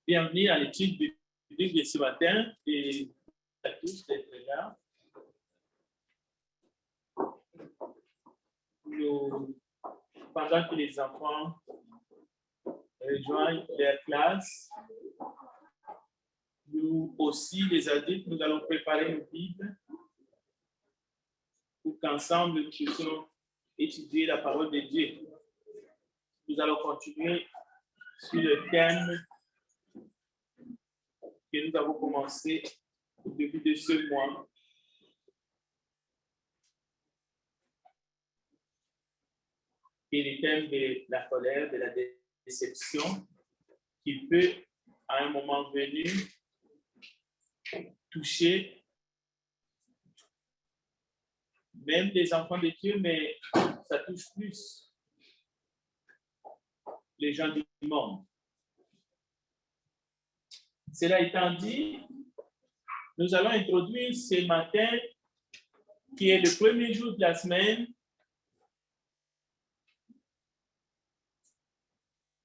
Bienvenue à l'étude biblique de ce matin et à tous d'être là. Pendant que les enfants rejoignent leur classe, nous aussi, les adultes, nous allons préparer nos Bibles pour qu'ensemble nous puissions étudier la parole de Dieu. Nous allons continuer sur le thème que nous avons commencé au début de ce mois. Et le thème de la colère, de la déception, qui peut, à un moment venu, toucher même les enfants de Dieu, mais ça touche plus les gens du monde. Cela étant dit, nous allons introduire ce matin, qui est le premier jour de la semaine,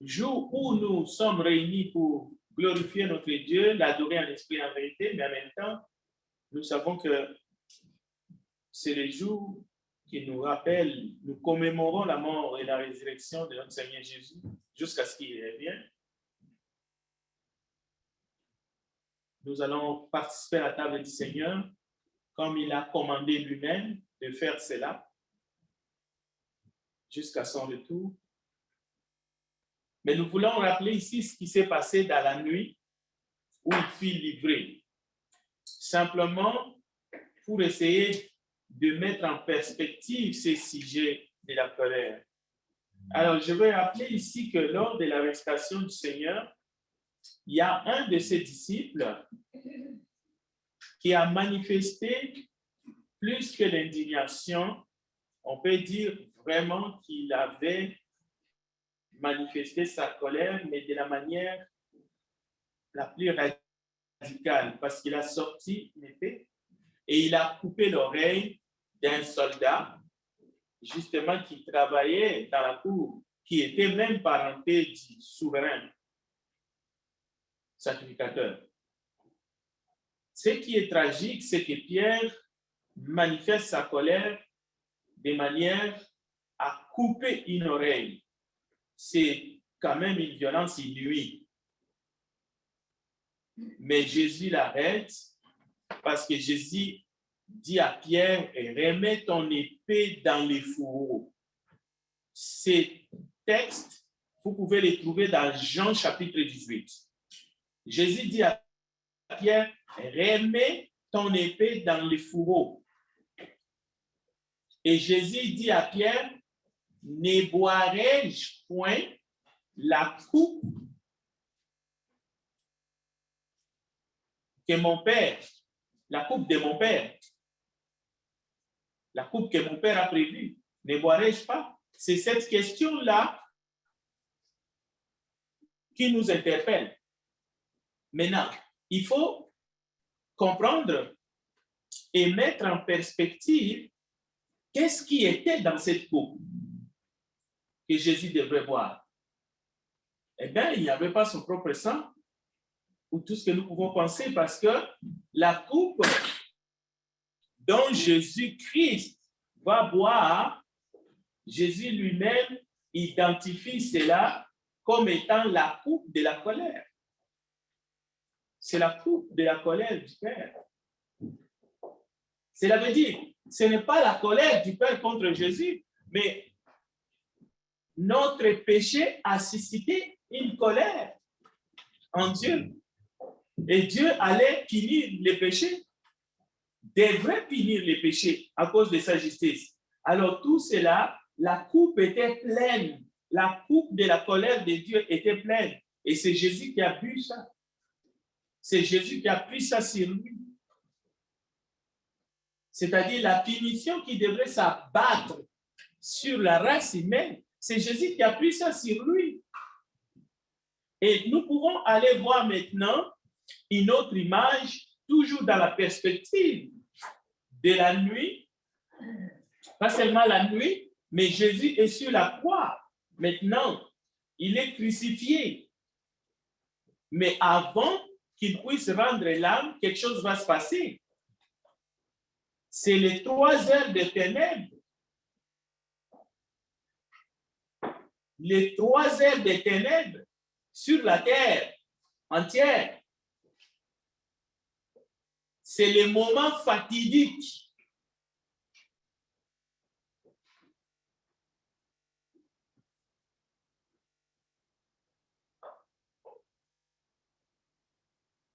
jour où nous sommes réunis pour glorifier notre Dieu, l'adorer en esprit et en vérité, mais en même temps, nous savons que c'est le jour qui nous rappelle, nous commémorons la mort et la résurrection de notre Seigneur Jésus jusqu'à ce qu'il revienne. Nous allons participer à la table du Seigneur comme il a commandé lui-même de faire cela jusqu'à son retour. Mais nous voulons rappeler ici ce qui s'est passé dans la nuit où il fut livré. Simplement pour essayer de mettre en perspective ces sujets de la colère. Alors, je vais rappeler ici que lors de l'arrestation du Seigneur, il y a un de ses disciples qui a manifesté plus que l'indignation, on peut dire vraiment qu'il avait manifesté sa colère, mais de la manière la plus radicale, parce qu'il a sorti une épée et il a coupé l'oreille d'un soldat, justement, qui travaillait dans la cour, qui était même parenté du souverain sacrificateur. Ce qui est tragique, c'est que Pierre manifeste sa colère de manière à couper une oreille. C'est quand même une violence inouïe. Mais Jésus l'arrête parce que Jésus dit à Pierre, remets ton épée dans les fourreaux. Ces textes, vous pouvez les trouver dans Jean chapitre 18. Jésus dit à Pierre, remets ton épée dans les fourreaux. Et Jésus dit à Pierre, ne boirai-je point la coupe que mon père, la coupe de mon père, la coupe que mon père a prévue, ne boirai-je pas? C'est cette question-là qui nous interpelle. Maintenant, il faut comprendre et mettre en perspective qu'est-ce qui était dans cette coupe que Jésus devrait boire. Eh bien, il n'y avait pas son propre sang, ou tout ce que nous pouvons penser, parce que la coupe dont Jésus-Christ va boire, Jésus lui-même identifie cela comme étant la coupe de la colère. C'est la coupe de la colère du Père. Cela veut dire, ce n'est pas la colère du Père contre Jésus, mais notre péché a suscité une colère en Dieu. Et Dieu allait punir les péchés, devrait punir les péchés à cause de sa justice. Alors tout cela, la coupe était pleine. La coupe de la colère de Dieu était pleine. Et c'est Jésus qui a bu ça. C'est Jésus qui a pris ça sur lui. C'est-à-dire la punition qui devrait s'abattre sur la race humaine, c'est Jésus qui a pris ça sur lui. Et nous pouvons aller voir maintenant une autre image, toujours dans la perspective de la nuit. Pas seulement la nuit, mais Jésus est sur la croix. Maintenant, il est crucifié. Mais avant qu'il puisse rendre l'âme, quelque chose va se passer. C'est les 3 heures de ténèbres. Les 3 heures de ténèbres sur la terre entière. C'est le moment fatidique.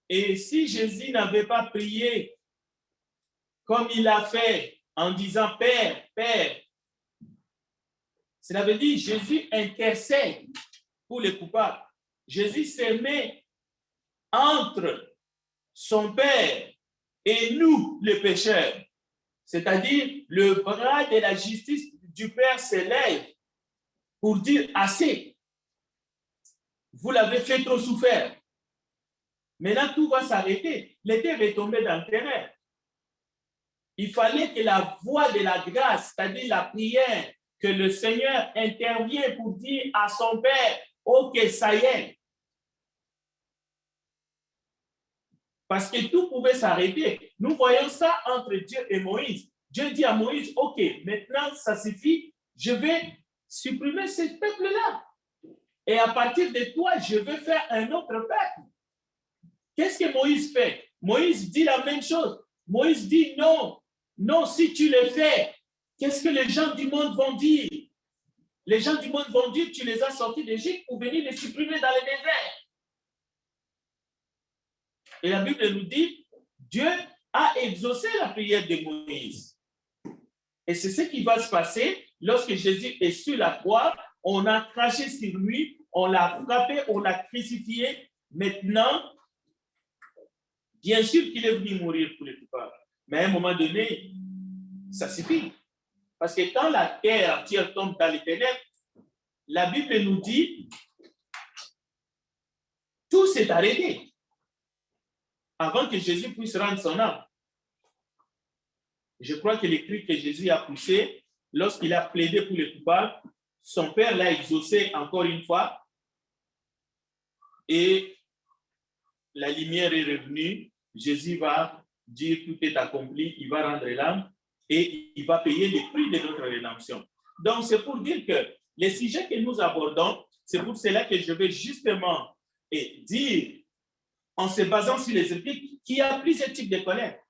Et si Jésus n'avait pas prié comme il a fait en disant Père, Père, cela veut dire Jésus intercède pour les coupables. Jésus se met entre son Père et nous, les pécheurs. C'est-à-dire, le bras de la justice du Père s'élève pour dire assez. Vous l'avez fait trop souffert. Maintenant, tout va s'arrêter. Les terres est tombée dans le terrain. Il fallait que la voix de la grâce, c'est-à-dire la prière, que le Seigneur intervient pour dire à son Père, ok, ça y est. Parce que tout pouvait s'arrêter. Nous voyons ça entre Dieu et Moïse. Dieu dit à Moïse, ok, maintenant ça suffit, je vais supprimer ce peuple-là. Et à partir de toi, je vais faire un autre peuple. Qu'est-ce que Moïse fait? Moïse dit la même chose. Moïse dit non, non, si tu le fais, qu'est-ce que les gens du monde vont dire? Les gens du monde vont dire, tu les as sortis d'Égypte pour venir les supprimer dans le désert. Et la Bible nous dit, Dieu a exaucé la prière de Moïse. Et c'est ce qui va se passer lorsque Jésus est sur la croix. On a craché sur lui, on l'a frappé, on l'a crucifié. Maintenant, bien sûr qu'il est venu mourir pour les coupables. Mais à un moment donné, ça suffit. Parce que quand la terre entière tombe dans les ténèbres, la Bible nous dit, tout s'est arrêté avant que Jésus puisse rendre son âme. Je crois que les cris que Jésus a poussés lorsqu'il a plaidé pour les coupables, son Père l'a exaucé encore une fois et la lumière est revenue. Jésus va dire tout est accompli, il va rendre l'âme et il va payer le prix de notre rédemption. Donc, c'est pour dire que les sujets que nous abordons, c'est pour cela que je vais justement dire, en se basant sur les Écritures, qu'il y a plusieurs types de colère.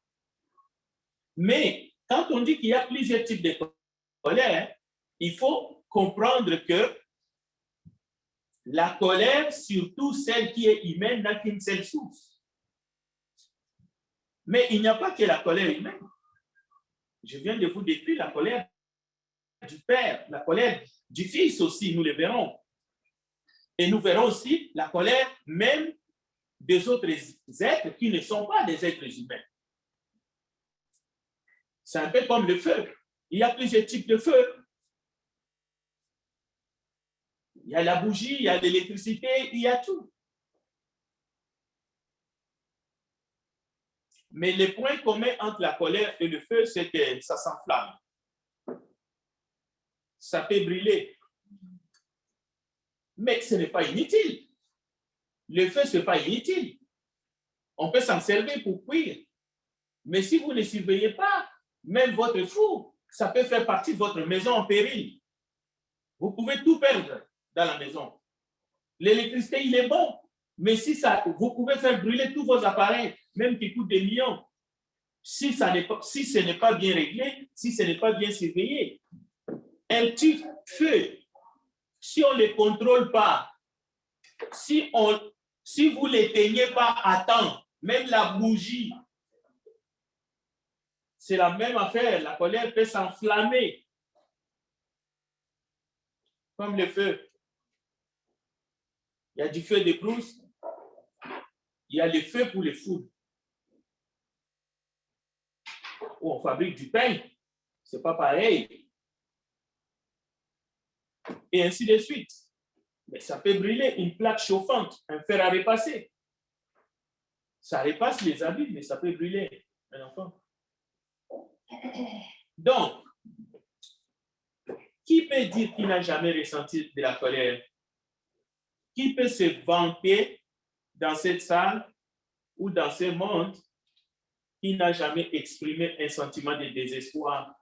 Mais quand on dit qu'il y a plusieurs types de colère, il faut comprendre que la colère, surtout celle qui est humaine, n'a qu'une seule source. Mais il n'y a pas que la colère humaine. Je viens de vous décrire la colère du Père, la colère du Fils aussi, nous le verrons. Et nous verrons aussi la colère même des autres êtres qui ne sont pas des êtres humains. C'est un peu comme le feu. Il y a plusieurs types de feu. Il y a la bougie, il y a l'électricité, il y a tout. Mais le point commun entre la colère et le feu, c'est que ça s'enflamme. Ça peut brûler. Mais ce n'est pas inutile. Le feu, ce n'est pas inutile. On peut s'en servir pour cuire. Mais si vous ne surveillez pas, même votre four, ça peut faire partie de votre maison en péril. Vous pouvez tout perdre dans la maison. L'électricité, il est bon. Mais si ça, vous pouvez faire brûler tous vos appareils, même qui coûtent des millions. Si ce n'est pas bien réglé, si ce n'est pas bien surveillé. Un petit feu, si on ne le contrôle pas, si vous ne l'éteignez pas à temps, même la bougie, c'est la même affaire. La colère peut s'enflammer comme le feu. Il y a du feu de brousse, il y a le feu pour les foudres. Où on fabrique du pain, ce n'est pas pareil. Et ainsi de suite. Mais ça peut brûler une plaque chauffante, un fer à repasser. Ça repasse les habits, mais ça peut brûler un enfant. Donc, qui peut dire qu'il n'a jamais ressenti de la colère? Qui peut se vanter dans cette salle ou dans ce monde qui n'a jamais exprimé un sentiment de désespoir,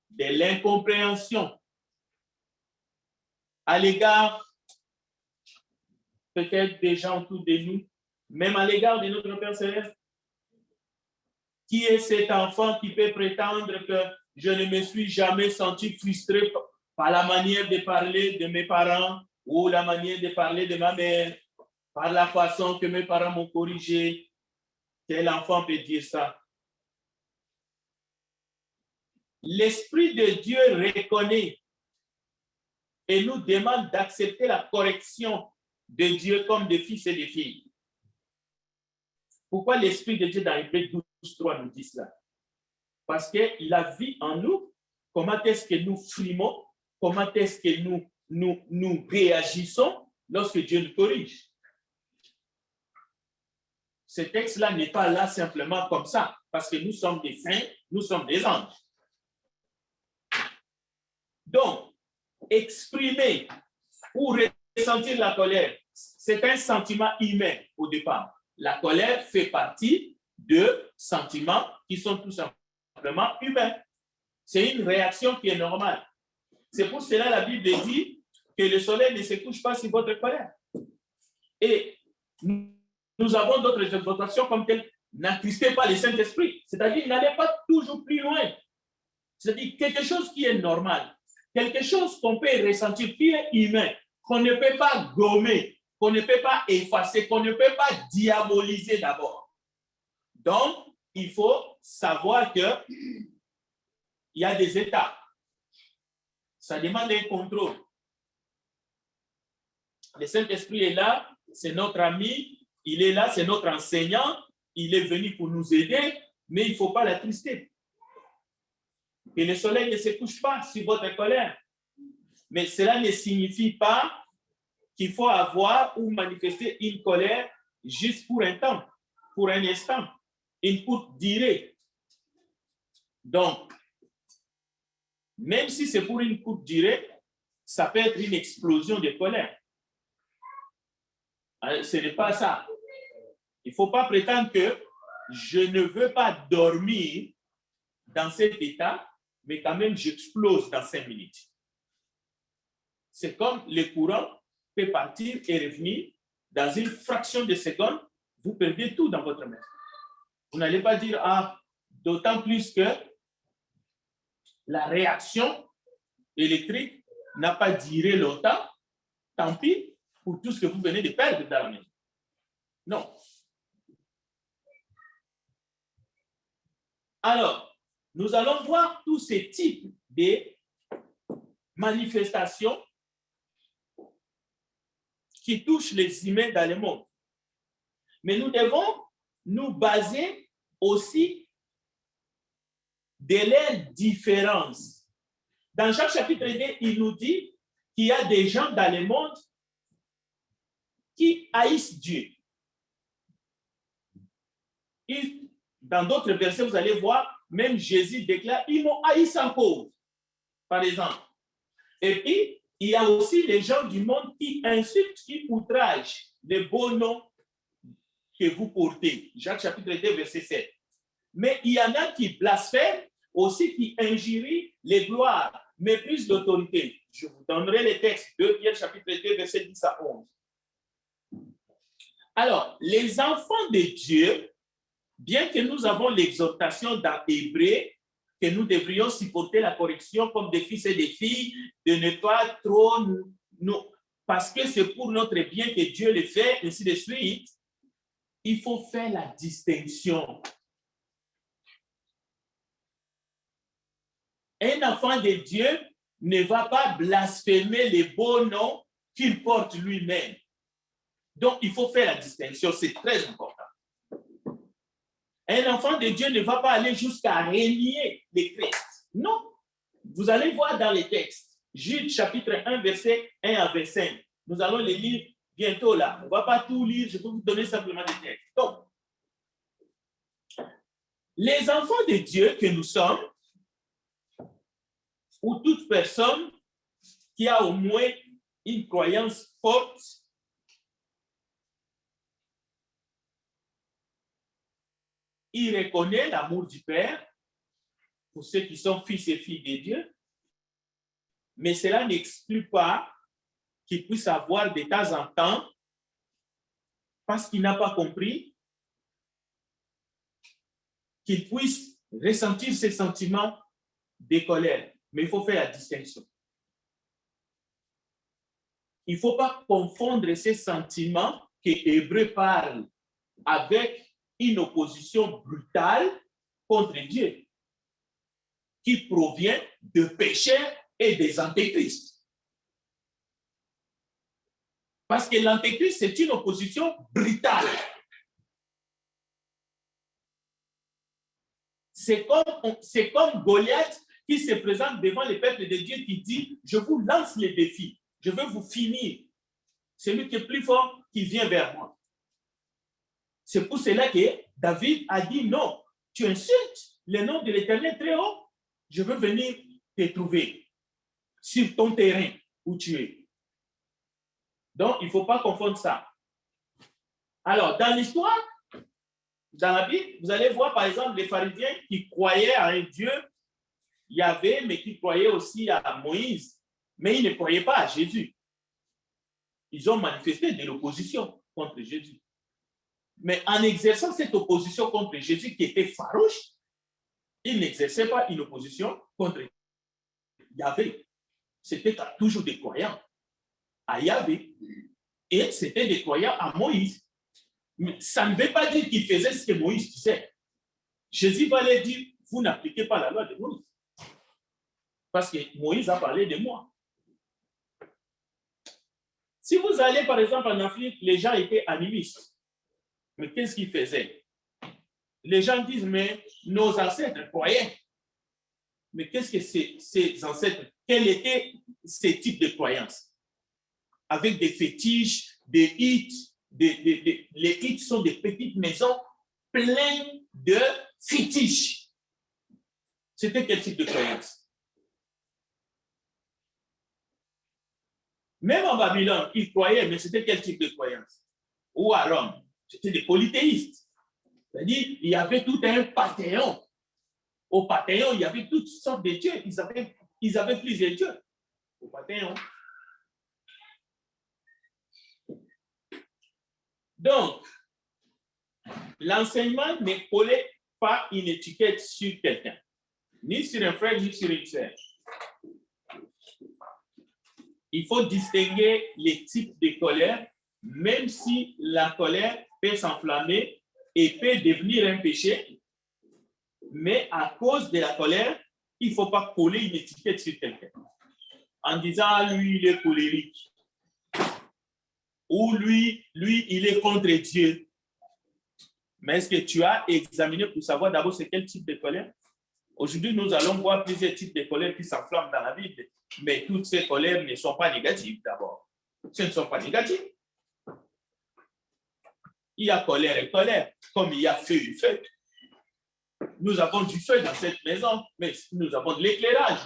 de l'incompréhension à l'égard peut-être des gens autour de nous, même à l'égard de notre Père Céleste? Qui est cet enfant qui peut prétendre que je ne me suis jamais senti frustré par la manière de parler de mes parents ou la manière de parler de ma mère, par la façon que mes parents m'ont corrigé? Quel enfant peut dire ça? L'Esprit de Dieu reconnaît et nous demande d'accepter la correction de Dieu comme des fils et des filles. Pourquoi l'Esprit de Dieu dans Hébreux 12:3 nous dit cela? Parce qu'il a vu en nous comment est-ce que nous frimons, comment est-ce que nous réagissons lorsque Dieu nous corrige. Ce texte-là n'est pas là simplement comme ça, parce que nous sommes des saints, nous sommes des anges. Donc, exprimer ou ressentir la colère, c'est un sentiment humain au départ. La colère fait partie de sentiments qui sont tout simplement humains. C'est une réaction qui est normale. C'est pour cela que la Bible dit que le soleil ne se couche pas sur votre colère. Et nous avons d'autres exhortations comme telles: n'attristez pas le Saint-Esprit. C'est-à-dire, n'allez pas toujours plus loin. C'est-à-dire, quelque chose qui est normal, quelque chose qu'on peut ressentir, qui est humain, qu'on ne peut pas gommer, qu'on ne peut pas effacer, qu'on ne peut pas diaboliser d'abord. Donc, il faut savoir qu'il y a des étapes. Ça demande un contrôle. Le Saint-Esprit est là, c'est notre ami, il est là, c'est notre enseignant, il est venu pour nous aider, mais il ne faut pas l'attrister. Que le soleil ne se couche pas sur votre colère. Mais cela ne signifie pas qu'il faut avoir ou manifester une colère juste pour un temps, pour un instant, une courte durée. Donc, même si c'est pour une courte durée, ça peut être une explosion de colère. Ce n'est pas ça. Il ne faut pas prétendre que je ne veux pas dormir dans cet état, mais quand même j'explose dans 5 minutes. C'est comme le courant peut partir et revenir dans une fraction de seconde, vous perdez tout dans votre main. Vous n'allez pas dire, ah, d'autant plus que la réaction électrique n'a pas duré longtemps, tant pis pour tout ce que vous venez de perdre dans la maison. Non. Alors, nous allons voir tous ces types de manifestations qui touchent les humains dans le monde. Mais nous devons nous baser aussi de leurs différences. Dans Jacques chapitre 2, il nous dit qu'il y a des gens dans le monde qui haïssent Dieu. Et dans d'autres versets, vous allez voir, même Jésus déclare, ils m'ont haï sans cause, par exemple. Et puis, il y a aussi les gens du monde qui insultent, qui outragent les beaux noms que vous portez. Jacques chapitre 2, verset 7. Mais il y en a qui blasphèment, aussi qui injurient les gloires, méprisent l'autorité. Je vous donnerai les textes, 2 Pierre chapitre 2, verset 10 à 11. Alors, les enfants de Dieu, bien que nous avons l'exhortation dans Hébreux, que nous devrions supporter la correction comme des fils et des filles, de ne pas trop nous, parce que c'est pour notre bien que Dieu le fait, ainsi de suite, il faut faire la distinction. Un enfant de Dieu ne va pas blasphémer les beaux noms qu'il porte lui-même. Donc, il faut faire la distinction, c'est très important. Un enfant de Dieu ne va pas aller jusqu'à renier les Christ. Non. Vous allez voir dans les textes. Jude chapitre 1, verset 1 à 25. Nous allons les lire bientôt là. On ne va pas tout lire, je peux vous donner simplement des textes. Donc, les enfants de Dieu que nous sommes, ou toute personne qui a au moins une croyance forte il reconnaît l'amour du Père pour ceux qui sont fils et filles de Dieu, mais cela n'exclut pas qu'il puisse avoir de temps en temps, parce qu'il n'a pas compris, qu'il puisse ressentir ces sentiments de colère. Mais il faut faire la distinction. Il ne faut pas confondre ces sentiments que Hébreu parle avec une opposition brutale contre Dieu qui provient de pécheurs et des antéchrists. Parce que l'antéchrist, c'est une opposition brutale. C'est comme Goliath qui se présente devant le peuple de Dieu qui dit, je vous lance les défis, je veux vous finir. Celui qui est plus fort qui vient vers moi. C'est pour cela que David a dit, non, tu insultes le nom de l'Éternel très haut, je veux venir te trouver sur ton terrain où tu es. Donc, il ne faut pas confondre ça. Alors, dans l'histoire, dans la Bible, vous allez voir par exemple les pharisiens qui croyaient à un Dieu, Yahvé, mais qui croyaient aussi à Moïse, mais ils ne croyaient pas à Jésus. Ils ont manifesté de l'opposition contre Jésus. Mais en exerçant cette opposition contre Jésus qui était farouche, ils n'exerçaient pas une opposition contre Yahvé. C'était toujours des croyants à Yahvé et c'était des croyants à Moïse. Mais ça ne veut pas dire qu'ils faisaient ce que Moïse disait. Jésus va leur dire, vous n'appliquez pas la loi de Moïse. Parce que Moïse a parlé de moi. Si vous allez par exemple en Afrique, les gens étaient animistes. Mais qu'est-ce qu'ils faisaient? Les gens disent, mais nos ancêtres croyaient. Mais qu'est-ce que ces ancêtres? Quels étaient ces types de croyances? Avec des fétiches, des hits. Les hits sont des petites maisons pleines de fétiches. C'était quel type de croyance? Même en Babylone, ils croyaient, mais c'était quel type de croyance? Ou à Rome, c'était des polythéistes. C'est-à-dire, il y avait tout un panthéon. Au panthéon, il y avait toutes sortes de dieux. Ils avaient plusieurs dieux au panthéon. Donc, l'enseignement ne collait pas une étiquette sur quelqu'un, ni sur un frère, ni sur une sœur. Il faut distinguer les types de colère, même si la colère peut s'enflammer et peut devenir un péché, mais à cause de la colère, il ne faut pas coller une étiquette sur quelqu'un. En disant, ah, lui, il est colérique. Ou lui, il est contre Dieu. Mais est-ce que tu as examiné pour savoir d'abord c'est quel type de colère? Aujourd'hui, nous allons voir plusieurs types de colère qui s'enflamment dans la Bible. Mais toutes ces colères ne sont pas négatives d'abord. Ce ne sont pas négatives. Il y a colère et colère, comme il y a feu et feu. Nous avons du feu dans cette maison, mais nous avons de l'éclairage.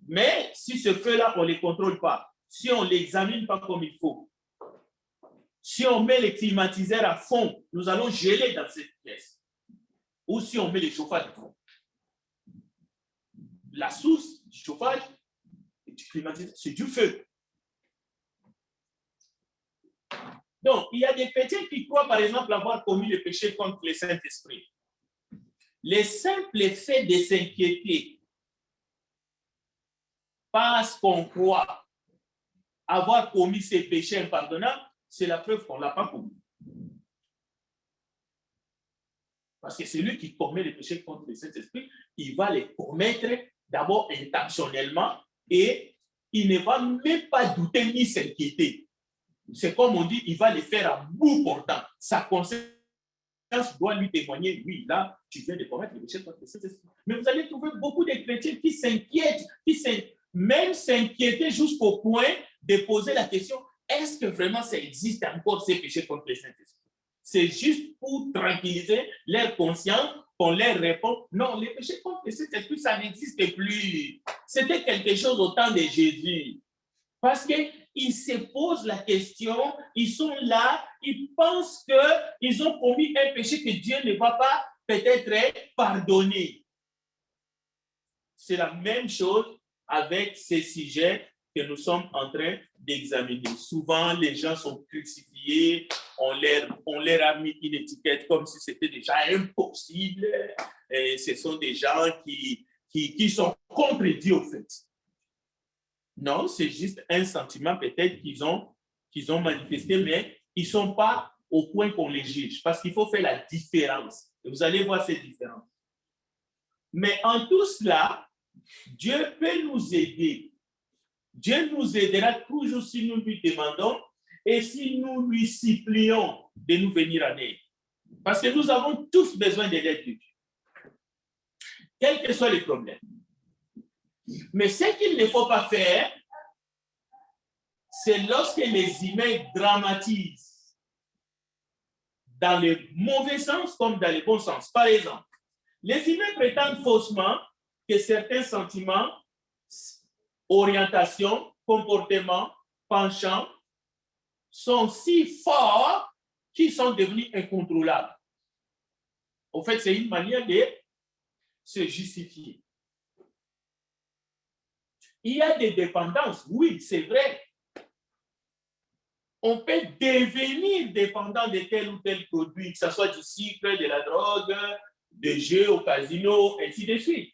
Mais si ce feu-là, on ne le contrôle pas, si on ne l'examine pas comme il faut, si on met les climatiseurs à fond, nous allons geler dans cette pièce. Ou si on met les chauffages à fond. La source du chauffage et du climatiseur, c'est du feu. Donc, il y a des chrétiens qui croient, par exemple, avoir commis le péché contre le Saint-Esprit. Le simple fait de s'inquiéter parce qu'on croit avoir commis ces péchés impardonnables, c'est la preuve qu'on ne l'a pas commis. Parce que celui qui commet les péchés contre le Saint-Esprit, il va les commettre d'abord intentionnellement et il ne va même pas douter ni s'inquiéter. C'est comme on dit, il va les faire à bout portant. Sa conscience doit lui témoigner, oui, là, tu viens de commettre le péché contre le Saint-Esprit. Mais vous allez trouver beaucoup de chrétiens qui s'inquiètent, même s'inquiéter jusqu'au point de poser la question, est-ce que vraiment ça existe encore ces péchés contre le Saint-Esprit? C'est juste pour tranquilliser leur conscience qu'on leur répond, non, les péchés contre le Saint-Esprit, ça n'existe plus. C'était quelque chose au temps de Jésus. Parce que ils se posent la question, ils sont là, ils pensent qu'ils ont commis un péché que Dieu ne va pas peut-être pardonner. C'est la même chose avec ces sujets que nous sommes en train d'examiner. Souvent, les gens sont crucifiés, on leur a mis une étiquette comme si c'était déjà impossible. Et ce sont des gens qui sont contre Dieu, au fait. Non, c'est juste un sentiment peut-être qu'ils ont manifesté, mais ils ne sont pas au point qu'on les juge, parce qu'il faut faire la différence. Et vous allez voir cette différence. Mais en tout cela, Dieu peut nous aider. Dieu nous aidera toujours si nous lui demandons et si nous lui supplions de nous venir en aide. Parce que nous avons tous besoin de l'aide de Dieu. Quels que soient les problèmes. Mais ce qu'il ne faut pas faire, c'est lorsque les humains dramatisent dans le mauvais sens comme dans le bon sens. Par exemple, les humains prétendent faussement que certains sentiments, orientations, comportements, penchants sont si forts qu'ils sont devenus incontrôlables. En fait, c'est une manière de se justifier. Il y a des dépendances, oui, c'est vrai. On peut devenir dépendant de tel ou tel produit, que ce soit du sucre, de la drogue, des jeux au casino, ainsi de suite.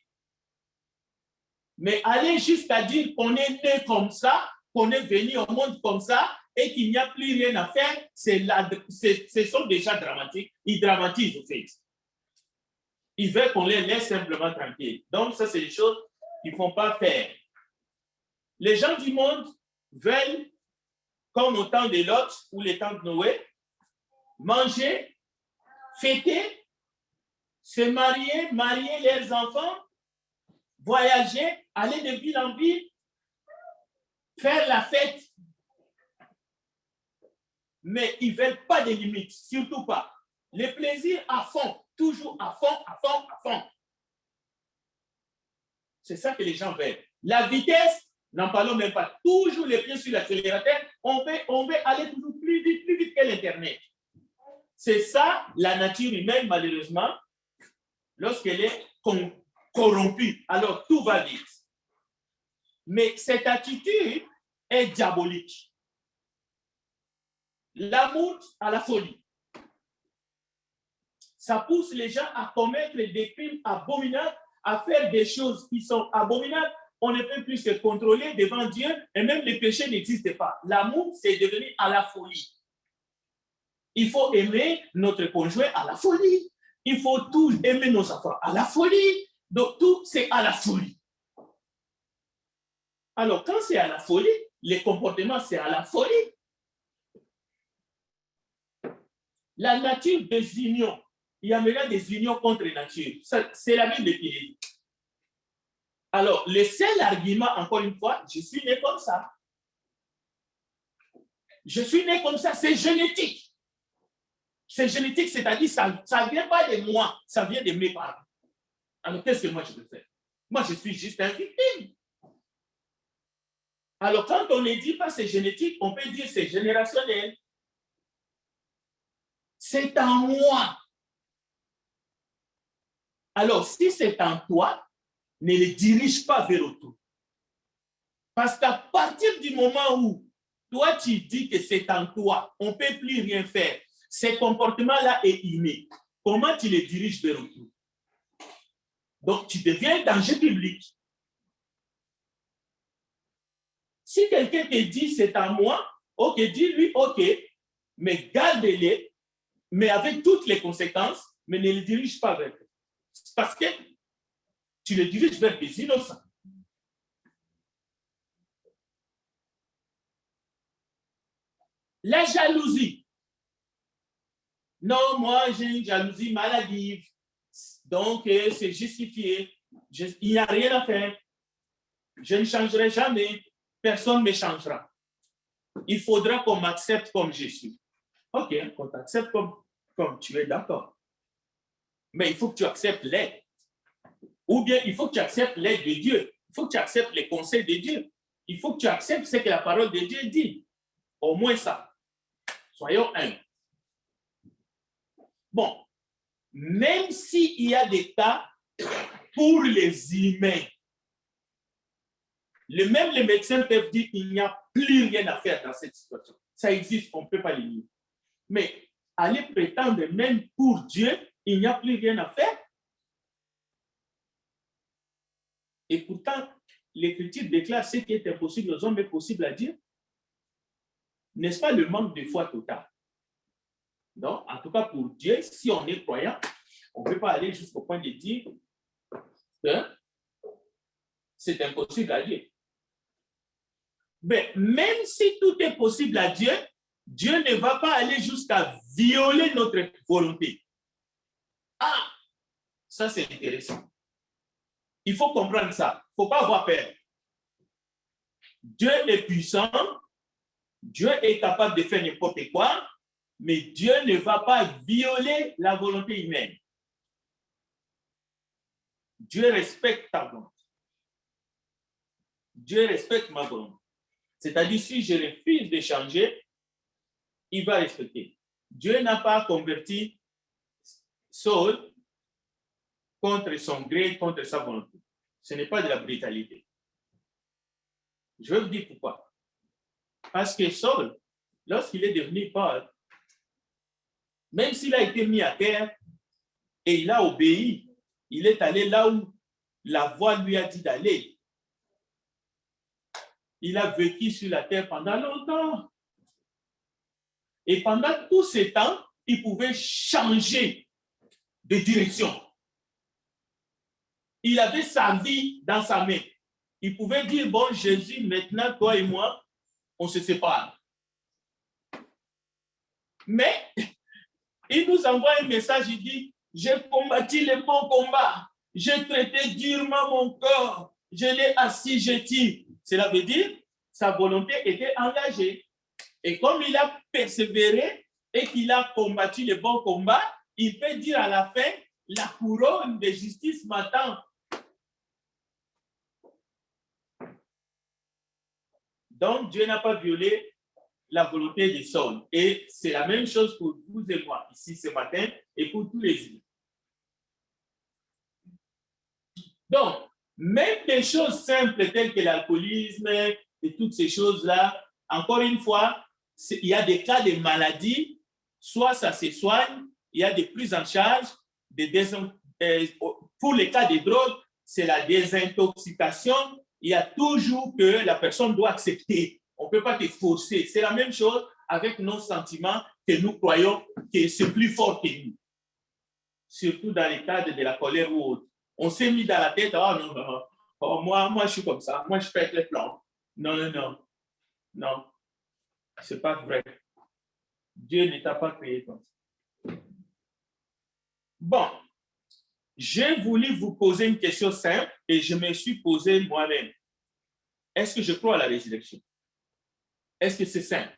Mais aller jusqu'à dire qu'on est né comme ça, qu'on est venu au monde comme ça, et qu'il n'y a plus rien à faire, ce sont déjà dramatiques. Ils dramatisent, au fait. Ils veulent qu'on les laisse simplement tranquilles. Donc, ça, c'est des choses qu'ils ne font pas faire. Les gens du monde veulent, comme au temps de Lot ou les temps de Noé, manger, fêter, se marier, marier leurs enfants, voyager, aller de ville en ville, faire la fête. Mais ils ne veulent pas de limites, surtout pas. Les plaisirs à fond, toujours à fond, à fond, à fond. C'est ça que les gens veulent. La vitesse, n'en parlons même pas. Toujours les pieds sur l'accélérateur, on veut aller toujours plus vite que l'Internet. C'est ça, la nature humaine, malheureusement, lorsqu'elle est corrompue. Alors, tout va vite. Mais cette attitude est diabolique. L'amour à la folie. Ça pousse les gens à commettre des crimes abominables, à faire des choses qui sont abominables. On ne peut plus se contrôler devant Dieu et même les péchés n'existent pas. L'amour, c'est devenu à la folie. Il faut aimer notre conjoint à la folie. Il faut tout aimer nos enfants à la folie. Donc, tout, c'est à la folie. Alors, quand c'est à la folie, les comportements, c'est à la folie. La nature des unions, il y a maintenant des unions contre nature. C'est la Bible qui dit. Alors, le seul argument, encore une fois, je suis né comme ça. Je suis né comme ça, c'est génétique. C'est génétique, c'est-à-dire ça ne vient pas de moi, ça vient de mes parents. Alors, qu'est-ce que moi je peux faire? Moi, je suis juste un victime. Alors, quand on ne dit pas c'est génétique, on peut dire c'est générationnel. C'est en moi. Alors, si c'est en toi, ne le dirige pas vers autour. Parce qu'à partir du moment où toi, tu dis que c'est en toi, on ne peut plus rien faire. Ce comportement-là est inné. Comment tu le diriges vers autour? Donc, tu deviens un danger public. Si quelqu'un te dit c'est en moi, ok, dis-lui ok, mais garde-les, mais avec toutes les conséquences, mais ne le dirige pas vers eux. Parce que tu le diriges vers des innocents. La jalousie. Non, moi, j'ai une jalousie maladive. Donc, c'est justifié. Il n'y a rien à faire. Je ne changerai jamais. Personne ne me changera. Il faudra qu'on m'accepte comme je suis. OK, qu'on t'accepte comme tu es, d'accord. Mais il faut que tu acceptes l'aide. Ou bien, il faut que tu acceptes l'aide de Dieu. Il faut que tu acceptes les conseils de Dieu. il faut que tu acceptes ce que la parole de Dieu dit. Au moins ça. Soyons humbles. Bon, même s'il y a des cas pour les humains, même les médecins peuvent dire qu'il n'y a plus rien à faire dans cette situation. Ça existe, on ne peut pas le nier. Mais aller prétendre même pour Dieu, il n'y a plus rien à faire. Et pourtant, l'Écriture déclare ce qui est impossible aux hommes est possible à Dieu. N'est-ce pas le manque de foi total? Donc, en tout cas pour Dieu, si on est croyant, on ne peut pas aller jusqu'au point de dire que c'est impossible à Dieu. Mais même si tout est possible à Dieu, Dieu ne va pas aller jusqu'à violer notre volonté. Ah, ça c'est intéressant. Il faut comprendre ça. Il ne faut pas avoir peur. Dieu est puissant, Dieu est capable de faire n'importe quoi, mais Dieu ne va pas violer la volonté humaine. Dieu respecte ta volonté. Dieu respecte ma volonté. C'est-à-dire, si je refuse de changer, il va respecter. Dieu n'a pas converti Saul contre son gré, contre sa volonté. Ce n'est pas de la brutalité. Je vais vous dire pourquoi. Parce que Saul, lorsqu'il est devenu Paul, même s'il a été mis à terre et il a obéi, il est allé là où la voix lui a dit d'aller. Il a vécu sur la terre pendant longtemps. Et pendant tout ce temps, il pouvait changer de direction. Il avait sa vie dans sa main. Il pouvait dire, bon, Jésus, maintenant, toi et moi, on se sépare. Mais, il nous envoie un message, il dit, j'ai combattu le bon combat. J'ai traité durement mon corps. Je l'ai assujetti. Cela veut dire, sa volonté était engagée. Et comme il a persévéré et qu'il a combattu le bon combat, il peut dire à la fin, la couronne de justice m'attend. Donc, Dieu n'a pas violé la volonté de Saul. Et c'est la même chose pour vous et moi, ici ce matin, et pour tous les humains. Donc, même des choses simples telles que l'alcoolisme et toutes ces choses-là, encore une fois, il y a des cas de maladie, soit ça se soigne, il y a des prises en charge, pour les cas de drogue, c'est la désintoxication. Il y a toujours que la personne doit accepter. On ne peut pas te forcer. C'est la même chose avec nos sentiments que nous croyons que c'est plus fort que nous. Surtout dans les cadres de la colère ou autre. On s'est mis dans la tête, oh non, non, oh, moi je suis comme ça, moi je pète les plans. Non, non, non, non, c'est pas vrai. Dieu ne t'a pas créé comme ça. Bon, j'ai voulu vous poser une question simple et je me suis posé moi-même. Est-ce que je crois à la résurrection? Est-ce que c'est simple?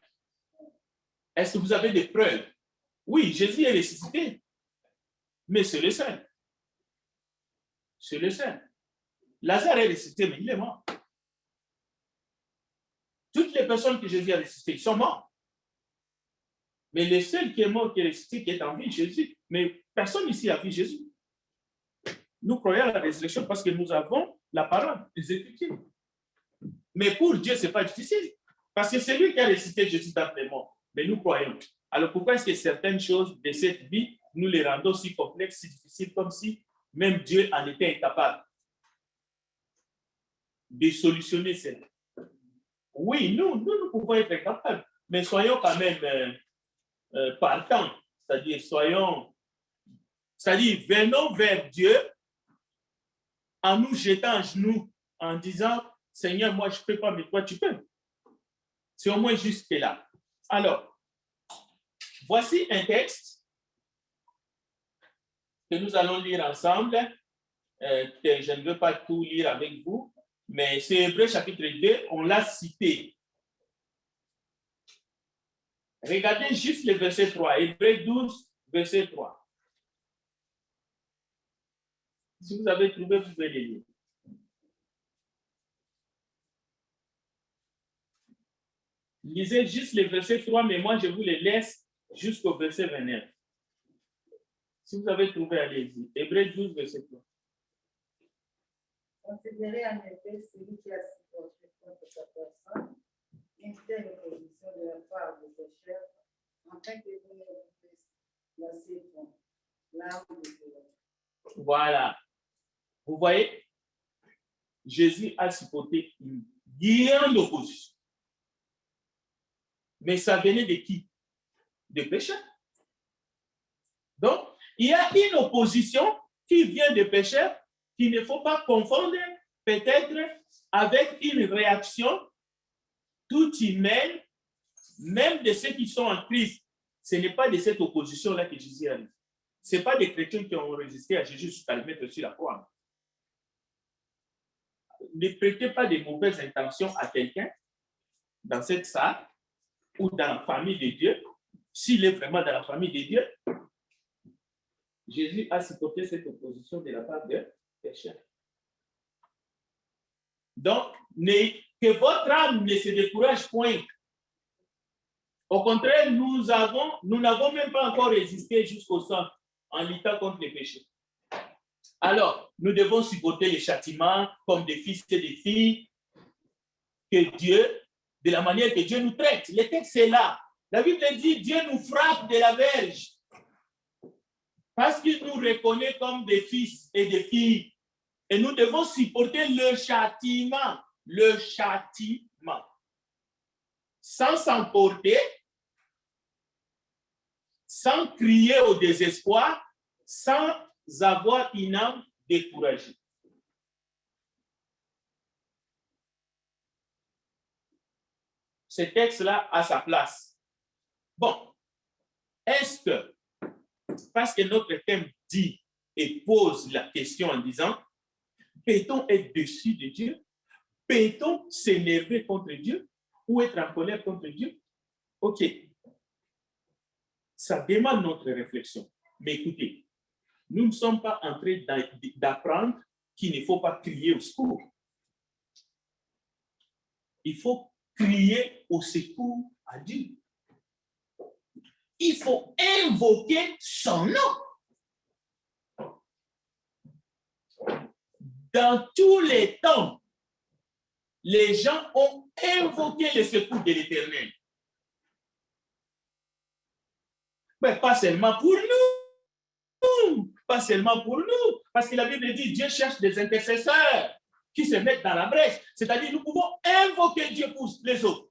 Est-ce que vous avez des preuves? Oui, Jésus est ressuscité, mais c'est le seul. C'est le seul. Lazare est ressuscité, mais il est mort. Toutes les personnes que Jésus a ressuscitées sont mortes. Mais le seul qui est mort, qui est ressuscité, qui est en vie, Jésus. Mais personne ici a vu Jésus. Nous croyons à la résurrection parce que nous avons la parole, les Écritures. Mais pour Dieu, ce n'est pas difficile. Parce que c'est lui qui a ressuscité Jésus d'entre les morts. Mais nous croyons. Alors pourquoi est-ce que certaines choses de cette vie, nous les rendons si complexes, si difficiles, comme si même Dieu en était incapable de solutionner cela? Oui, nous pouvons être capables, mais soyons quand même partants. C'est-à-dire, venons vers Dieu en nous jetant à genoux, en disant, Seigneur, moi je ne peux pas, mais toi tu peux. C'est au moins jusque-là. Alors, voici un texte que nous allons lire ensemble. Je ne veux pas tout lire avec vous, mais c'est Hébreux chapitre 2, on l'a cité. Regardez juste le verset 3, Hébreux 12, verset 3. Si vous avez trouvé, vous pouvez le lire. Lisez juste le verset 3, mais moi, je vous les laisse jusqu'au verset 29. Si vous avez trouvé, allez-y. Hébreux 12, verset 3. Considérez en effet celui qui a supporté contre sa personne une telle opposition de la part des pécheurs, afin que vous ne puissiez lasser point l'âme de Dieu. Voilà. Vous voyez, Jésus a supporté une grande opposition. Mais ça venait de qui? Des pécheurs. Donc, il y a une opposition qui vient des pécheurs qu'il ne faut pas confondre peut-être avec une réaction toute humaine, même de ceux qui sont en Christ. Ce n'est pas de cette opposition-là que Jésus a dit. Ce n'est pas des chrétiens qui ont résisté à Jésus jusqu'à le mettre sur la croix. Ne prêtez pas de mauvaises intentions à quelqu'un dans cette salle ou dans la famille de Dieu. S'il est vraiment dans la famille de Dieu, Jésus a supporté cette opposition de la part des pécheurs. Donc, que votre âme ne se décourage point. Au contraire, nous n'avons même pas encore résisté jusqu'au sang en luttant contre les péchés. Alors, nous devons supporter les châtiments comme des fils et des filles que Dieu, de la manière que Dieu nous traite. Le texte est là. La Bible dit Dieu nous frappe de la verge parce qu'il nous reconnaît comme des fils et des filles. Et nous devons supporter le châtiment. Le châtiment. Sans s'emporter, sans crier au désespoir, sans avoir une âme découragée. Ce texte-là a sa place. Bon, est-ce que, parce que notre thème dit et pose la question en disant, peut-on être déçu de Dieu? Peut-on s'énerver contre Dieu ou être en colère contre Dieu? Ok, ça demande notre réflexion. Mais écoutez, nous ne sommes pas en train d'apprendre qu'il ne faut pas crier au secours. Il faut crier au secours à Dieu. Il faut invoquer son nom. Dans tous les temps, les gens ont invoqué le secours de l'Éternel. Mais pas seulement pour nous. Pas seulement pour nous. Parce que la Bible dit Dieu cherche des intercesseurs qui se mettent dans la brèche. C'est-à-dire nous pouvons invoquer Dieu pour les autres.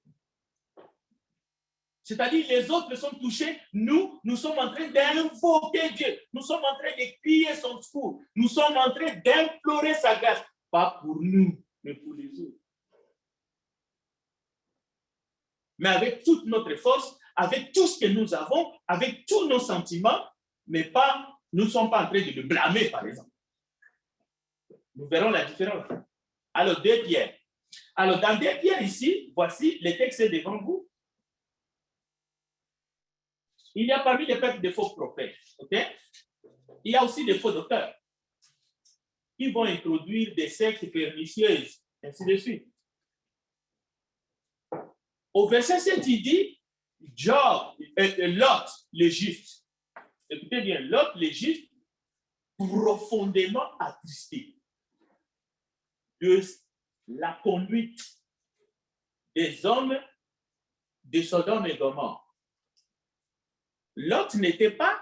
C'est-à-dire les autres sont touchés. Nous sommes en train d'invoquer Dieu. Nous sommes en train de crier son secours. Nous sommes en train d'implorer sa grâce. Pas pour nous, mais pour les autres. Mais avec toute notre force, avec tout ce que nous avons, avec tous nos sentiments, mais pas, nous ne sommes pas en train de le blâmer, par exemple. Nous verrons la différence. Alors, 2 Pierre. Alors, dans 2 Pierre ici, voici, le texte est devant vous. Il y a parmi les peuples des faux prophètes, ok? Il y a aussi des faux docteurs qui vont introduire des sectes pernicieuses, ainsi de suite. Au verset 7, il dit, Lot, le juste. Écoutez bien, Lot, le juste, profondément attristé de la conduite des hommes de Sodome et Gomorrhe. Lot n'était pas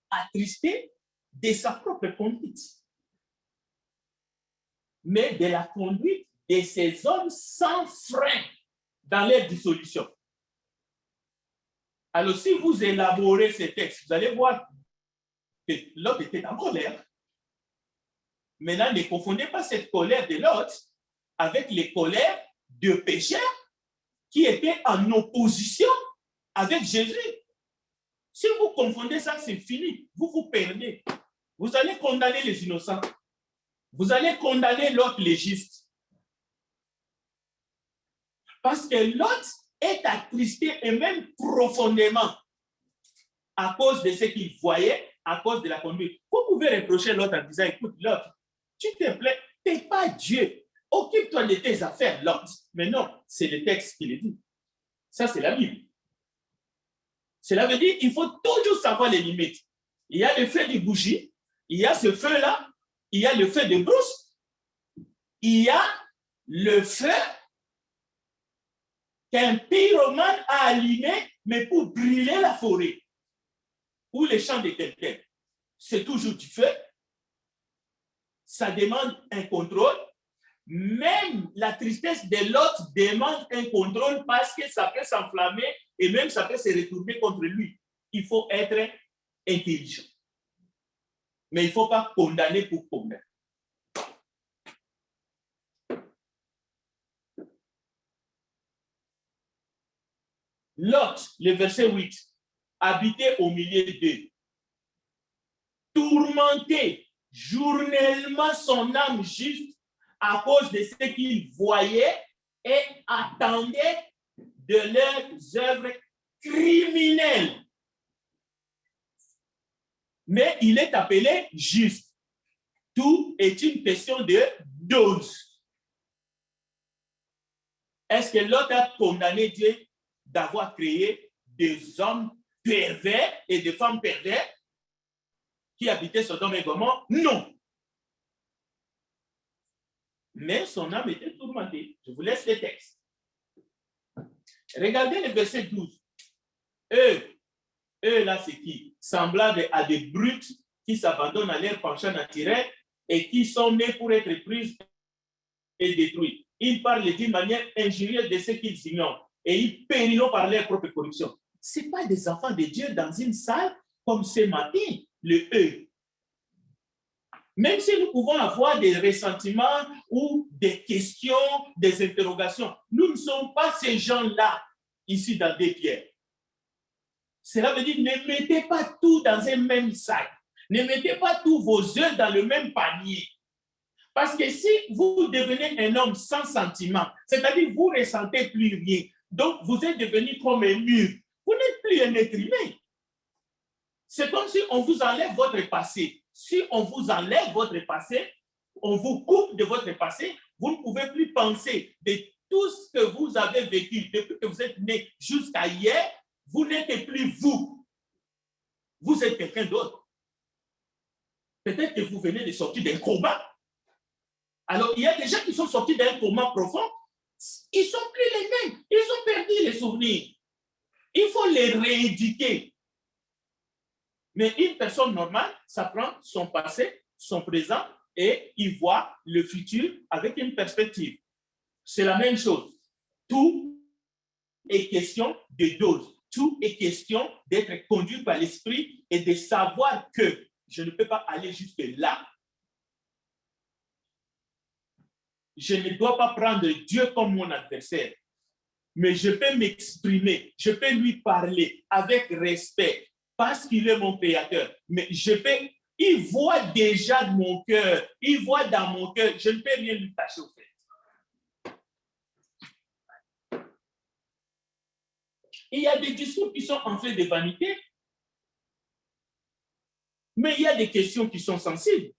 attristé de sa propre conduite, mais de la conduite de ces hommes sans frein dans leur dissolution. Alors, si vous élaborez ces textes, vous allez voir que Lot était en colère. Maintenant, ne confondez pas cette colère de Lot avec les colères de pécheurs qui étaient en opposition avec Jésus. Si vous confondez ça, c'est fini. Vous vous perdez. Vous allez condamner les innocents. Vous allez condamner l'autre les justes. Parce que l'autre est attristé et même profondément à cause de ce qu'il voyait, à cause de la conduite. Vous pouvez reprocher l'autre en disant, écoute, l'autre, tu te plais, tu n'es pas Dieu. Occupe-toi de tes affaires, l'autre. Mais non, c'est le texte qui le dit. Ça, c'est la Bible. Cela veut dire qu'il faut toujours savoir les limites. Il y a le feu de bougie, il y a ce feu-là, il y a le feu de brousse, il y a le feu qu'un pyromane a allumé, mais pour brûler la forêt ou les champs de quelqu'un. C'est toujours du feu. Ça demande un contrôle. Même la tristesse de l'autre demande un contrôle parce que ça peut s'enflammer et même ça peut se retourner contre lui. Il faut être intelligent. Mais il ne faut pas condamner pour condamner. Lot, le verset 8, habitait au milieu d'eux, tourmentait journellement son âme juste à cause de ce qu'il voyait et attendait de leurs œuvres criminelles. Mais il est appelé juste. Tout est une question de dose. Est-ce que l'autre a condamné Dieu d'avoir créé des hommes pervers et des femmes perverses qui habitaient Sodome et Gomorrhe? Non. Mais son âme était tourmentée. Je vous laisse les textes. Regardez le verset 12. Eux là, c'est qui? Semblables à des brutes qui s'abandonnent à leur penchant naturel et qui sont nés pour être pris et détruits. Ils parlent d'une manière injurieuse de ce qu'ils ignorent et ils périront par leur propre corruption. Ce n'est pas des enfants de Dieu dans une salle comme ce matin, le eux. Même si nous pouvons avoir des ressentiments ou des questions, des interrogations, nous ne sommes pas ces gens-là ici dans des pierres. Cela veut dire ne mettez pas tout dans un même sac. Ne mettez pas tous vos œufs dans le même panier. Parce que si vous devenez un homme sans sentiment, c'est-à-dire vous ne ressentez plus rien, donc vous êtes devenu comme un mur. Vous n'êtes plus un être humain. C'est comme si on vous enlève votre passé. Si on vous enlève votre passé, on vous coupe de votre passé, vous ne pouvez plus penser de tout ce que vous avez vécu depuis que vous êtes né jusqu'à hier. Vous n'êtes plus vous. Vous êtes quelqu'un d'autre. Peut-être que vous venez de sortir d'un coma. Alors, il y a des gens qui sont sortis d'un coma profond. Ils ne sont plus les mêmes. Ils ont perdu les souvenirs. Il faut les rééduquer. Mais une personne normale, ça prend son passé, son présent, et il voit le futur avec une perspective. C'est la même chose. Tout est question de dose. Tout est question d'être conduit par l'esprit et de savoir que je ne peux pas aller jusque là. Je ne dois pas prendre Dieu comme mon adversaire, mais je peux m'exprimer, je peux lui parler avec respect parce qu'il est mon créateur. Mais il voit déjà mon cœur, il voit dans mon cœur, je ne peux rien lui cacher au fait. Il y a des discours qui sont enflés de vanité, mais il y a des questions qui sont sensibles.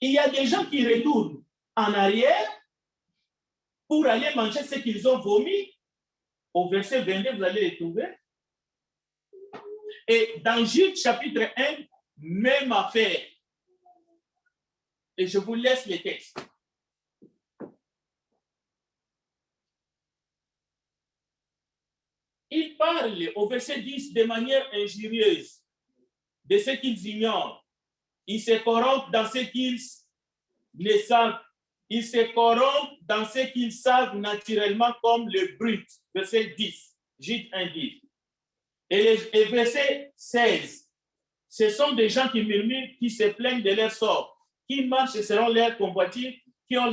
Il y a des gens qui retournent en arrière pour aller manger ce qu'ils ont vomi. Au verset 22, vous allez les trouver. Et dans Jude chapitre 1, même affaire. Et je vous laisse les textes. Il parle au verset 10 de manière injurieuse de ce qu'ils ignorent. Ils se corrompent dans ce qu'ils ne savent. Ils se corrompent dans ce qu'ils savent naturellement comme le brut. Verset 10. Jude 1, 10. Et verset 16. Ce sont des gens qui murmurent, qui se plaignent de leur sort, qui marchent selon leur convoitise, qui ont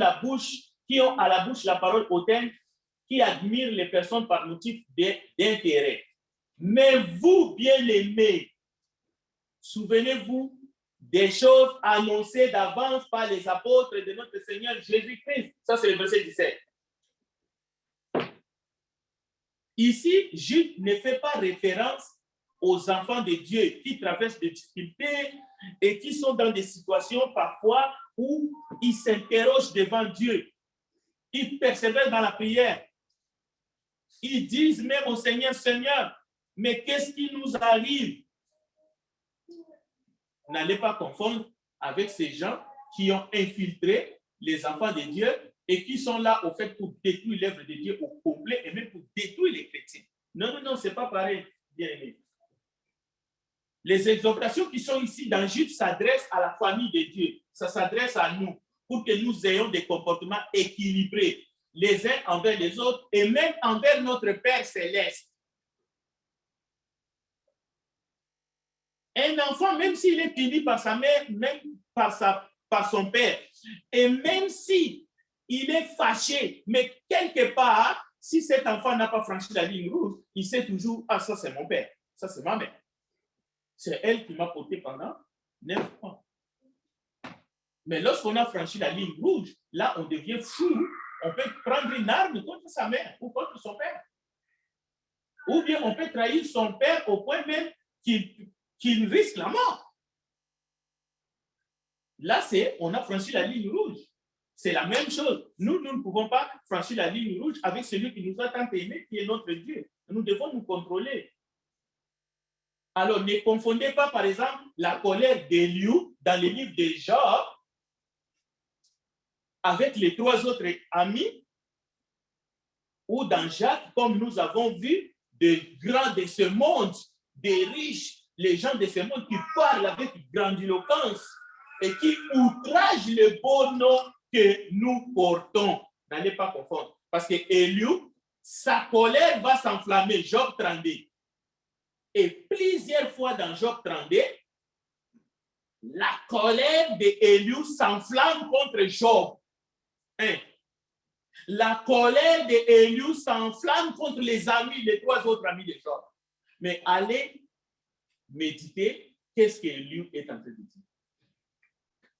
à la bouche la parole hautaine, qui admirent les personnes par motif d'intérêt. Mais vous, bien-aimés, souvenez-vous des choses annoncées d'avance par les apôtres de notre Seigneur Jésus-Christ. Ça, c'est le verset 17. Ici, Jude ne fait pas référence aux enfants de Dieu qui traversent des difficultés et qui sont dans des situations parfois où ils s'interrogent devant Dieu. Ils persévèrent dans la prière. Ils disent même au Seigneur, Seigneur, mais qu'est-ce qui nous arrive? N'allez pas confondre avec ces gens qui ont infiltré les enfants de Dieu et qui sont là au fait pour détruire l'œuvre de Dieu au complet et même pour détruire les chrétiens. Non, non, non, ce n'est pas pareil, bien aimé. Les exhortations qui sont ici dans Jude s'adressent à la famille de Dieu. Ça s'adresse à nous pour que nous ayons des comportements équilibrés les uns envers les autres et même envers notre Père céleste. Un enfant, même s'il est puni par sa mère, même par son père, et même si il est fâché, mais quelque part, si cet enfant n'a pas franchi la ligne rouge, il sait toujours, ah, ça c'est mon père, ça c'est ma mère. C'est elle qui m'a porté pendant 9 ans. Mais lorsqu'on a franchi la ligne rouge, là, on devient fou. On peut prendre une arme contre sa mère ou contre son père. Ou bien on peut trahir son père au point même qu'il risque la mort. Là, on a franchi la ligne rouge. C'est la même chose. Nous ne pouvons pas franchir la ligne rouge avec celui qui nous a tant aimés, qui est notre Dieu. Nous devons nous contrôler. Alors, ne confondez pas, par exemple, la colère d'Éliou dans le livre de Job avec les 3 autres amis ou dans Jacques, comme nous avons vu, des grands de ce monde, des riches, les gens de ce monde qui parlent avec grandiloquence et qui outragent le beau nom que nous portons. N'allez pas confondre. Parce que Éliou, sa colère va s'enflammer. Job 32. Et plusieurs fois dans Job 32, la colère d'Éliou s'enflamme contre Job. La colère d'Éliou s'enflamme contre les 3 autres amis de Job. Mais allez méditer qu'est-ce qu'Éliou est en train de dire.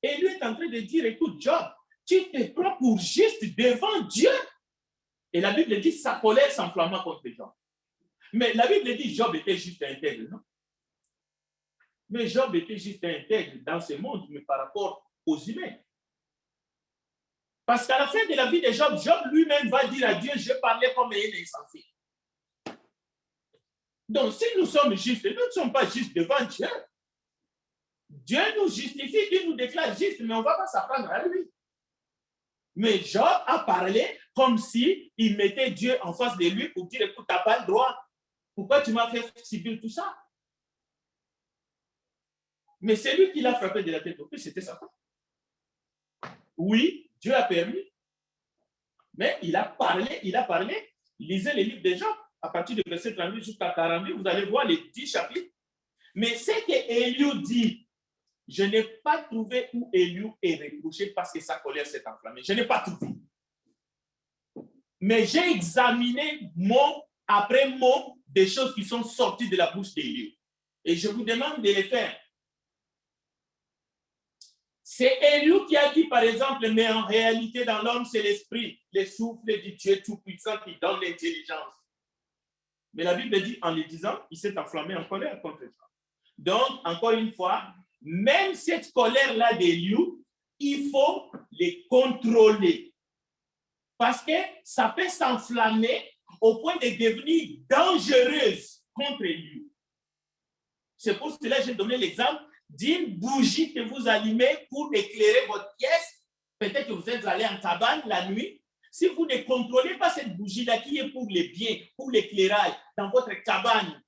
Éliou est en train de dire, écoute Job, tu te prends pour juste devant Dieu. Et la Bible dit sa colère s'enflamma contre Job. Mais la Bible dit Job était juste intègre, non? Mais Job était juste intègre dans ce monde, mais par rapport aux humains. Parce qu'à la fin de la vie de Job, Job lui-même va dire à Dieu, je parlais comme un insensé. Donc, si nous sommes justes, nous ne sommes pas justes devant Dieu. Dieu nous justifie, Dieu nous déclare justes, mais on ne va pas s'apprendre à lui. Mais Job a parlé comme s'il mettait Dieu en face de lui pour dire, écoute, tu n'as pas le droit. Pourquoi tu m'as fait subir tout ça? Mais c'est lui qui l'a frappé de la tête au pied, c'était Satan. Oui, Dieu a permis. Mais il a parlé. Lisez les livres de Job, à partir du verset 38 jusqu'à 42, vous allez voir les 10 chapitres. Mais ce que Éliou dit, je n'ai pas trouvé où Éliou est reproché parce que sa colère s'est enflammée. Je n'ai pas trouvé. Mais j'ai examiné mot après mot des choses qui sont sorties de la bouche d'Éliou. Et je vous demande de les faire. C'est Éliou qui a dit, par exemple, mais en réalité, dans l'homme, c'est l'esprit, le souffle du Dieu Tout-Puissant qui donne l'intelligence. Mais la Bible dit, en le disant, il s'est enflammé en colère contre ça. Donc, encore une fois, même cette colère-là d'Éliou, il faut les contrôler. Parce que ça peut s'enflammer au point de devenir dangereuse contre Éliou. C'est pour cela que j'ai donné l'exemple d'une bougie que vous allumez pour éclairer votre pièce. Peut-être que vous êtes allé en cabane la nuit. Si vous ne contrôlez pas cette bougie-là qui est pour les biens, pour l'éclairage, dans votre cabane,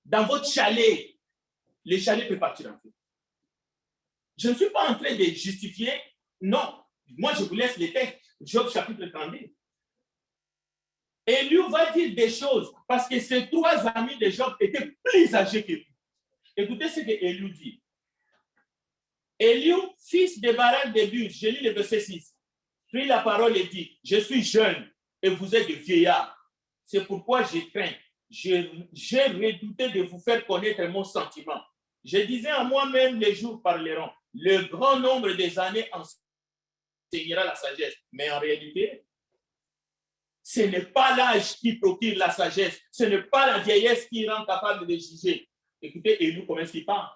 dans votre chalet, le chalet peut partir en feu. Je ne suis pas en train de justifier. Non. Moi, je vous laisse les textes. Job chapitre 32. Éliou va dire des choses parce que ces 3 amis de Job étaient plus âgés que lui. Écoutez ce que Éliou dit. Éliou, fils de Barak de Buz, je lis le verset 6, prit la parole et dit, je suis jeune et vous êtes des vieillards. C'est pourquoi je crains. J'ai redouté de vous faire connaître mon sentiment. Je disais à moi-même, les jours parleront. Le grand nombre des années enseignera la sagesse. Mais en réalité, ce n'est pas l'âge qui procure la sagesse. Ce n'est pas la vieillesse qui rend capable de juger. Écoutez, Éliou, comment est-ce qu'il parle?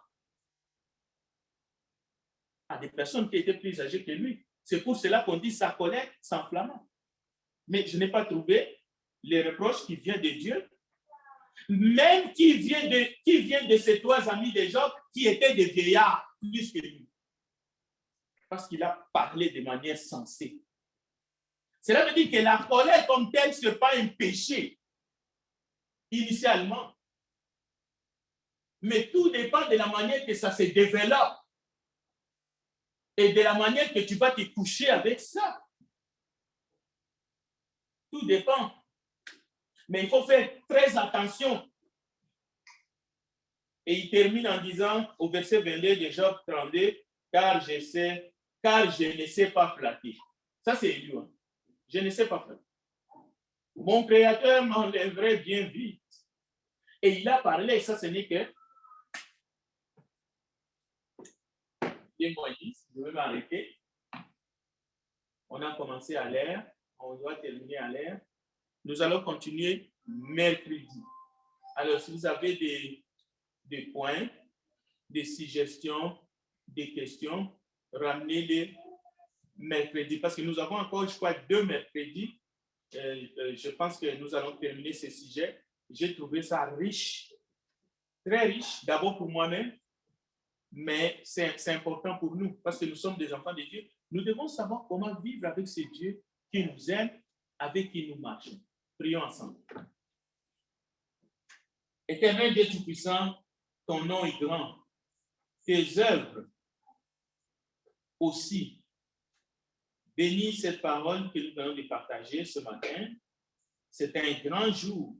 À des personnes qui étaient plus âgées que lui. C'est pour cela qu'on dit sa colère s'enflamma. Mais je n'ai pas trouvé les reproches qui viennent de Dieu, même qui viennent de ces trois amis de Job qui étaient des vieillards plus que lui. Parce qu'il a parlé de manière sensée. Cela veut dire que la colère comme telle, ce n'est pas un péché initialement. Mais tout dépend de la manière que ça se développe et de la manière que tu vas te coucher avec ça. Tout dépend. Mais il faut faire très attention. Et il termine en disant au verset 22 de Job 32, car je ne sais pas flatter. Ça, c'est lui. Hein. Je ne sais pas flatter. Mon Créateur m'enlèverait bien vite. Et il a parlé, ça, ce n'est que. Bien, Moïse, je vais m'arrêter. On a commencé à l'heure. On doit terminer à l'heure. Nous allons continuer mercredi. Alors, si vous avez des points, des suggestions, des questions, ramenez-les mercredi. Parce que nous avons encore, je crois, 2 mercredis. Je pense que nous allons terminer ce sujet. J'ai trouvé ça riche, très riche, d'abord pour moi-même, mais c'est important pour nous parce que nous sommes des enfants de Dieu. Nous devons savoir comment vivre avec ce Dieu qui nous aime, avec qui nous marchons. Prions ensemble. Éternel Dieu Tout-Puissant, ton nom est grand. Tes œuvres aussi. Bénis cette parole que nous allons partager ce matin. C'est un grand jour.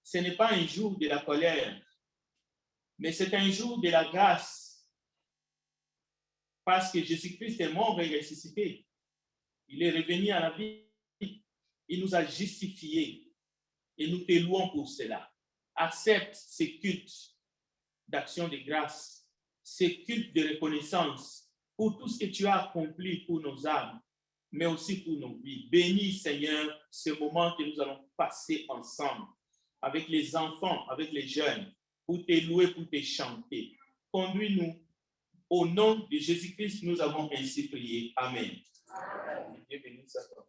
Ce n'est pas un jour de la colère, mais c'est un jour de la grâce. Parce que Jésus-Christ est mort et ressuscité. Il est revenu à la vie. Il nous a justifiés. Et nous te louons pour cela. Accepte ces cultes d'action de grâce, ces cultes de reconnaissance pour tout ce que tu as accompli pour nos âmes, mais aussi pour nos vies. Bénis, Seigneur, ce moment que nous allons passer ensemble, avec les enfants, avec les jeunes, pour te louer, pour te chanter. Conduis-nous. Au nom de Jésus-Christ, nous avons ainsi prié. Amen. Dieu bénisse à toi.